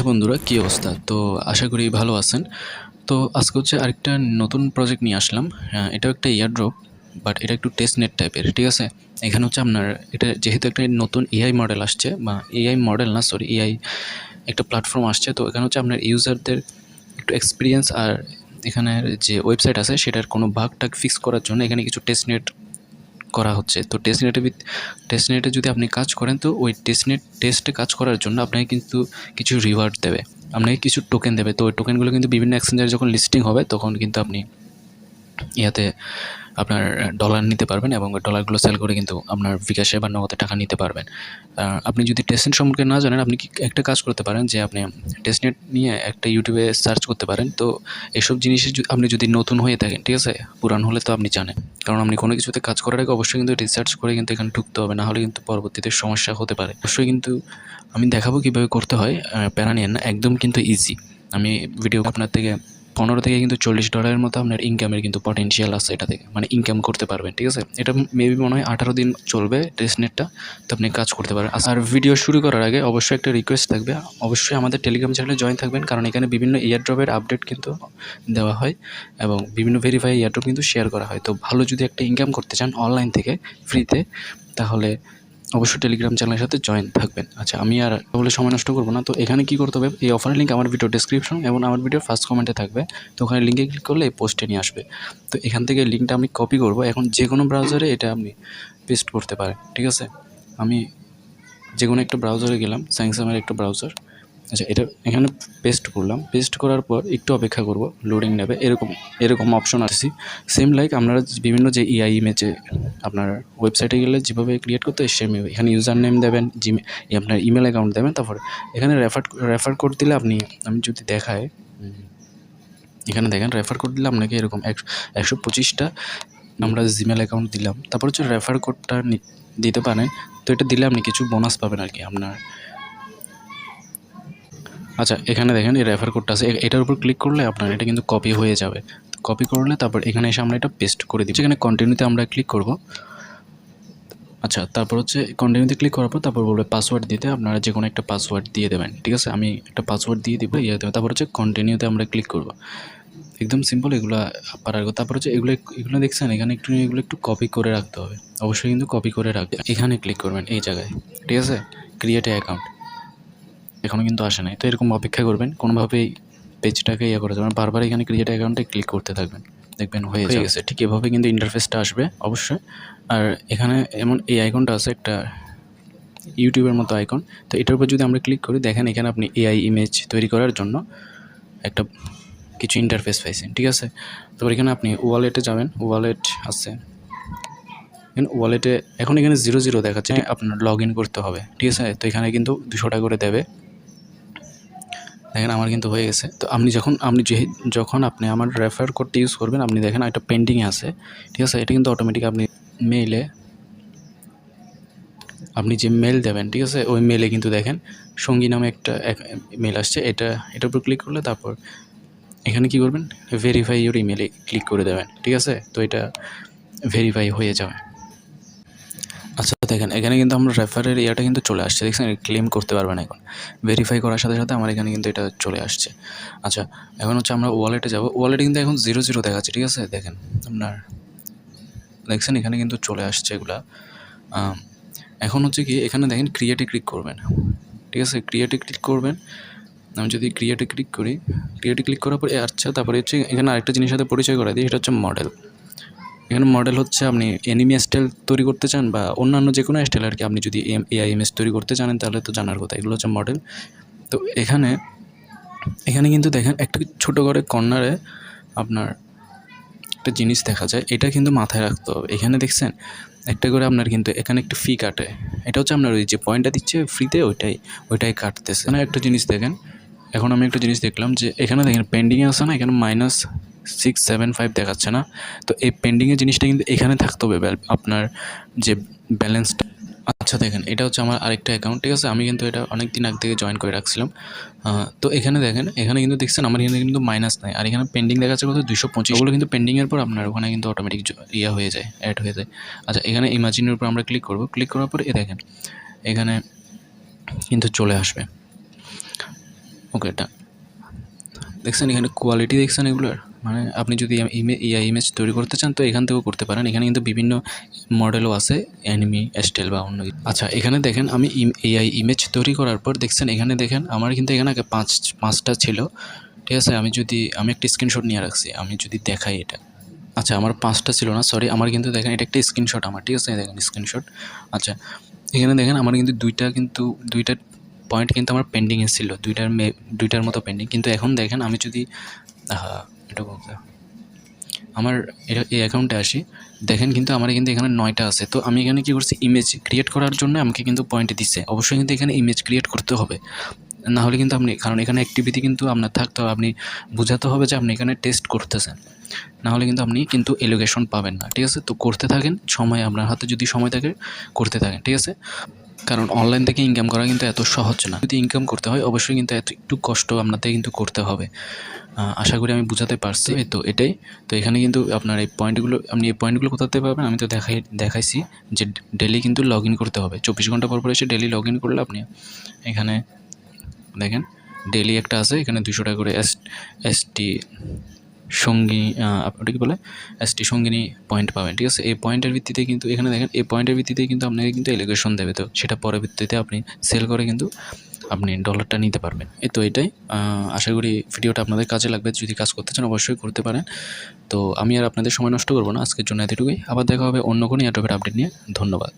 আচ্ছা বন্ধুরা, কী অবস্থা? তো আশা করি ভালো আছেন। তো আজকে হচ্ছে আরেকটা নতুন প্রজেক্ট নিয়ে আসলাম। এটাও একটা এয়ারড্রপ, বাট এটা একটু টেস্ট নেট টাইপের, ঠিক আছে? এখানে হচ্ছে আপনার এটা যেহেতু একটা নতুন এআই মডেল আসছে, বা এআই মডেল না, সরি, এআই একটা প্ল্যাটফর্ম আসছে। তো এখানে হচ্ছে আপনার ইউজারদের একটু এক্সপিরিয়েন্স আর এখানের যে ওয়েবসাইট আছে সেটার কোনো বাগ টাগ ফিক্স করার জন্য এখানে কিছু টেস্ট নেট করা হচ্ছে। তো টেস্ট নেটে যদি আপনি কাজ করেন, তো ওই টেস্টে কাজ করার জন্য আপনাকে কিন্তু কিছু রিওয়ার্ড দেবে, আপনাকে কিছু টোকেন দেবে। তো ওই টোকেনগুলো কিন্তু বিভিন্ন এক্সচেঞ্জারে যখন লিস্টিং হবে তখন কিন্তু আপনি ইয়াতে আপনার ডলার নিতে পারবেন, এবং ওই ডলারগুলো সেল করে কিন্তু আপনার বিকাশে বা নগদে টাকা নিতে পারবেন। আপনি যদি টেস্টনেট সম্পর্কে না জানেন, আপনি একটা কাজ করতে পারেন যে আপনি টেস্টনেট নিয়ে একটা ইউটিউবে সার্চ করতে পারেন। তো এসব জিনিসের আপনি যদি নতুন হয়ে থাকেন, ঠিক আছে, পুরান হলে তো আপনি জানেন, কারণ আপনি কোনো কিছুতে কাজ করার আগে অবশ্যই কিন্তু রিসার্চ করে কিন্তু এখানে ঢুকতে হবে, না হলে কিন্তু পরবর্তীতে সমস্যা হতে পারে। অবশ্যই কিন্তু আমি দেখাবো কীভাবে করতে হয়, প্যারা নিয়েন না, একদম কিন্তু ইজি। আমি ভিডিও আপনার থেকে 15 থেকে কিন্তু $40 মতো আপনার ইনকামের কিন্তু পটেনশিয়াল আছে এটা থেকে, মানে ইনকাম করতে পারবেন, ঠিক আছে? এটা মেবি মনে হয় 18 দিন চলবে টেস্ট নেটটা, তো আপনি কাজ করতে পারবেন। আর ভিডিও শুরু করার আগে অবশ্যই একটা রিকোয়েস্ট থাকবে, অবশ্যই আমাদের টেলিগ্রাম চ্যানেলে জয়েন থাকবেন, কারণ এখানে বিভিন্ন এয়ারড্রপের আপডেট কিন্তু দেওয়া হয় এবং বিভিন্ন ভেরিফাই এয়ারড্রপ কিন্তু শেয়ার করা হয়। তো ভালো যদি একটা ইনকাম করতে চান অনলাইন থেকে ফ্রিতে, তাহলে অবশ্যই টেলিগ্রাম চ্যানেলের সাথে জয়েন থাকবেন। আচ্ছা, আমি আর বলে সময় নষ্ট করবো না। তো এখানে কি করতে হবে, এই অফারের লিঙ্ক আমার ভিডিও ডেসক্রিপশন এবং আমার ভিডিওর ফার্স্ট কমেন্টে থাকবে। তো ওখানে লিঙ্কে ক্লিক করলে এই পোস্টে নিয়ে আসবে। তো এখান থেকে লিঙ্কটা আমি কপি করব, এখন যে কোনো ব্রাউজারে এটা আপনি পেস্ট করতে পারেন, ঠিক আছে? আমি যে কোনো একটা ব্রাউজারে গেলাম, স্যামসাংয়ের একটা ব্রাউজার। আচ্ছা, এটা এখানে পেস্ট করলাম। পেস্ট করার পর একটু অপেক্ষা করব, লোডিং নেবে, এরকম অপশন আসছি। সেম লাইক আপনারা বিভিন্ন যে এআই ইমেজে আপনার ওয়েবসাইটে গেলে যেভাবে ক্রিয়েট করতে হয় সেম, এখানে ইউজার নেম দেবেন, আপনার ইমেল অ্যাকাউন্ট দেবেন, তারপর এখানে রেফার কোড দিলে আমি যদি দেখাই, এখানে দেখেন রেফার কোড দিলে আপনাকে এরকম 125টা আমরা জিমেল অ্যাকাউন্ট দিলাম। তারপর হচ্ছে রেফার কোডটা দিতে পারেন। তো এটা দিলে আপনি কিছু বোনাস পাবেন আর কি আপনার। আচ্ছা, এখানে দেখেন এই রেফার কোডটা আছে, এটার উপর ক্লিক করলে আপনার এটা কিন্তু কপি হয়ে যাবে। কপি করলে তারপর এখানে এসে আমরা এটা পেস্ট করে দিই। এখানে কন্টিনিউতে আমরা ক্লিক করব। আচ্ছা, তারপর হচ্ছে কন্টিনিউতে ক্লিক করার পর তারপর বলবে পাসওয়ার্ড দিতে, আপনারা যে কোনো একটা পাসওয়ার্ড দিয়ে দেবেন, ঠিক আছে? আমি একটা পাসওয়ার্ড দিয়ে দিব, তারপর হচ্ছে কন্টিনিউতে আমরা ক্লিক করব। একদম সিম্পল, এগুলো পারার কথা। তারপর হচ্ছে এগুলো দেখছেন, এগুলো একটু কপি করে রাখতে হবে, অবশ্যই কিন্তু কপি করে রাখবে। এখানে ক্লিক করবেন এই জায়গায়, ঠিক আছে? ক্রিয়েট অ্যাকাউন্ট এখনও কিন্তু আসে নাই। তো এরকম অপেক্ষা করবেন, কোনোভাবেই পেজটাকে করা যাবে না, বারবার এখানে ক্রিয়েট অ্যাকাউন্টে ক্লিক করতে থাকবেন, দেখবেন হয়ে গেছে। ঠিক এভাবে কিন্তু ইন্টারফেসটা আসবে অবশ্যই। আর এখানে এমন এই আইকনটা আছে, একটা ইউটিউবের মতো আইকন। তো এটার উপর যদি আমরা ক্লিক করি, দেখেন এখানে আপনি এআই ইমেজ তৈরি করার জন্য একটা কিছু ইন্টারফেস পাইছেন, ঠিক আছে? তারপর এখানে আপনি ওয়ালেটে যাবেন, ওয়ালেট আছে, ওয়ালেটে এখন এখানে 00 দেখাচ্ছে, আপনার লগ ইন করতে হবে, ঠিক আছে? তো এখানে কিন্তু 200 টাকা করে দেবে। দেখেন আমার কিন্তু হয়ে গেছে। তো যখন আপনি আমার রেফার কোডটা ইউজ করবেন, আপনি দেখেন একটা পেন্ডিংয়ে আছে, ঠিক আছে? এটা কিন্তু অটোমেটিক আপনি আপনি যে মেল দেবেন, ঠিক আছে, ওই মেলে কিন্তু দেখেন সঙ্গী নামে একটা মেল আসছে। এটার উপর ক্লিক করলে তারপর এখানে কি করবেন, ভেরিফাই ইউর ইমেলে ক্লিক করে দেবেন, ঠিক আছে? তো এটা ভেরিফাই হয়ে যাবে। আচ্ছা, দেখেন এখানে কিন্তু আমরা রেফারের ইয়াটা কিন্তু চলে আসছে, দেখছেন? ক্লেম করতে পারবেন এখন, ভেরিফাই করার সাথে সাথে আমার এখানে কিন্তু এটা চলে আসছে। আচ্ছা, এখন হচ্ছে আমরা ওয়ালেটে যাব। ওয়ালেটে কিন্তু এখন 00 দেখাচ্ছে, ঠিক আছে? দেখেন আপনার, দেখছেন এখানে কিন্তু চলে আসছে এগুলা। এখন হচ্ছে কি, এখানে দেখেন ক্রিয়েটে ক্লিক করবেন, ঠিক আছে? ক্রিয়েটে ক্লিক করবেন। আমি যদি ক্রিয়েটে ক্লিক করি, ক্রিয়েটে ক্লিক করার পরে আচ্ছা, তারপরে হচ্ছে এখানে আরেকটা জিনিসের সাথে পরিচয় করা দিই, সেটা হচ্ছে মডেল। এখানে মডেল হচ্ছে আপনি অ্যানিমে স্টাইল তৈরি করতে চান বা অন্যান্য যে কোনো স্টাইল আর কি, আপনি যদি এআই ইমেজ তৈরি করতে জানেন তাহলে তো জানার কথা। এগুলো হচ্ছে মডেল। তো এখানে কিন্তু দেখেন একটা ছোটো করে কর্নারে আপনার একটা জিনিস দেখা যায়, এটা কিন্তু মাথায় রাখতে হবে। এখানে দেখছেন একটা করে আপনার কিন্তু এখানে একটু ফি কাটে, এটা হচ্ছে আপনার ওই যে পয়েন্টটা দিচ্ছে ফ্রিতে, ওইটাই কাটতেছে। এখানে একটা জিনিস দেখেন, এখন আমি একটা জিনিস দেখলাম যে এখানে দেখেন পেন্ডিংয়ে আছে না, এখানে -675 দেখাচ্ছে না? তো এই পেন্ডিংয়ের জিনিসটা কিন্তু এখানে থাকতে হবে, আপনার যে ব্যালেন্সটা। আচ্ছা, দেখেন এটা হচ্ছে আমার আরেকটা অ্যাকাউন্ট, ঠিক আছে? আমি কিন্তু এটা অনেক দিন আগে থেকে জয়েন করে রাখছিলাম। তো এখানে দেখেন, এখানে কিন্তু দেখছেন আমার এখানে কিন্তু মাইনাস নাই, আর এখানে পেন্ডিং দেখাচ্ছে কত, 225। ওগুলো কিন্তু পেন্ডিংয়ের পর আপনার ওখানে কিন্তু অটোমেটিক হয়ে যায়, অ্যাড হয়ে যায়। আচ্ছা, এখানে ইমাজিনের উপর আমরা ক্লিক করব। ক্লিক করার পর দেখেন এখানে কিন্তু চলে আসবে। ওকে, এটা দেখছেন এখানে কোয়ালিটি দেখছেন এগুলোর, মানে আপনি যদি এআই ইমেজ তৈরি করতে চান তো এখান থেকেও করতে পারেন। এখানে কিন্তু বিভিন্ন মডেলও আছে, অ্যানিমি স্টাইল বা অন্য কিছু। আচ্ছা, এখানে দেখেন আমি এআই ইমেজ তৈরি করার পর দেখছেন এখানে দেখেন আমার কিন্তু এখানে আগে পাঁচটা ছিল, ঠিক আছে। আমি একটা স্ক্রিনশট নিয়ে রাখছি, আমি যদি দেখাই এটা। আচ্ছা, আমার 5টা ছিল না, সরি, আমার কিন্তু দেখেন এটা একটা স্ক্রিনশট আমার, ঠিক আছে, দেখেন স্ক্রিনশট। আচ্ছা, এখানে দেখেন আমার কিন্তু দুইটা পয়েন্ট কিন্তু আমার পেন্ডিংয়ে ছিল, দুইটার মতো পেন্ডিং। কিন্তু এখন দেখেন আমি যদি এটা বলতে আমার এই অ্যাকাউন্টে আসি, দেখেন কিন্তু আমার কিন্তু এখানে 9টা আছে। তো আমি এখানে কী করছি, ইমেজ ক্রিয়েট করার জন্য আমাকে কিন্তু পয়েন্ট দিচ্ছে। অবশ্যই কিন্তু এখানে ইমেজ ক্রিয়েট করতে হবে, না হলে কিন্তু আপনি, কারণ এখানে অ্যাক্টিভিটি কিন্তু আপনার থাকতে হবে, আপনি বোঝাতে হবে যে আপনি এখানে টেস্ট করতেছেন, না হলে কিন্তু আপনি কিন্তু এলোকেশন পাবেন না, ঠিক আছে। তো করতে থাকেন, সময় আপনার হাতে যদি সময় থাকে করতে থাকেন, ঠিক আছে। কারণ অনলাইন থেকে ইনকাম করা কিন্তু এত সহজ না, যদি ইনকাম করতে হয় অবশ্যই কিন্তু একটু কষ্ট আপনাদের কিন্তু করতে হবে। আশা করি আমি বুঝাতে পারছি। তো এটাই। তো এখানে কিন্তু আপনার আপনি এই পয়েন্টগুলো কোথা থেকে পাবেন আমি তো দেখাইছি যে ডেলি কিন্তু লগ ইন করতে হবে, 24 ঘন্টা পর এসে ডেলি লগ ইন করলে আপনি এখানে দেখেন ডেলি একটা আছে, এখানে 200 টাকা করে এসটি সঙ্গী, ওটা কী বলে, এসটি সঙ্গিনী পয়েন্ট পাবেন, ঠিক আছে। এই পয়েন্টের ভিত্তিতে কিন্তু এখানে দেখেন এই পয়েন্টের ভিত্তিতে কিন্তু আপনাকে কিন্তু এলোকেশন দেবে, তো সেটা পরবর্তীতে আপনি সেল করে কিন্তু আপনি ডলারটা নিতে পারবেন। তো এটাই। আশা করি ভিডিওটা আপনাদের কাজে লাগবে, যদি কাজ করতে চান অবশ্যই করতে পারেন। তো আমি আর আপনাদের সময় নষ্ট করব না, আজকের জন্য এতটুকুই। আবার দেখা হবে অন্য কোনো এয়ারড্রপের আপডেট নিয়ে। ধন্যবাদ।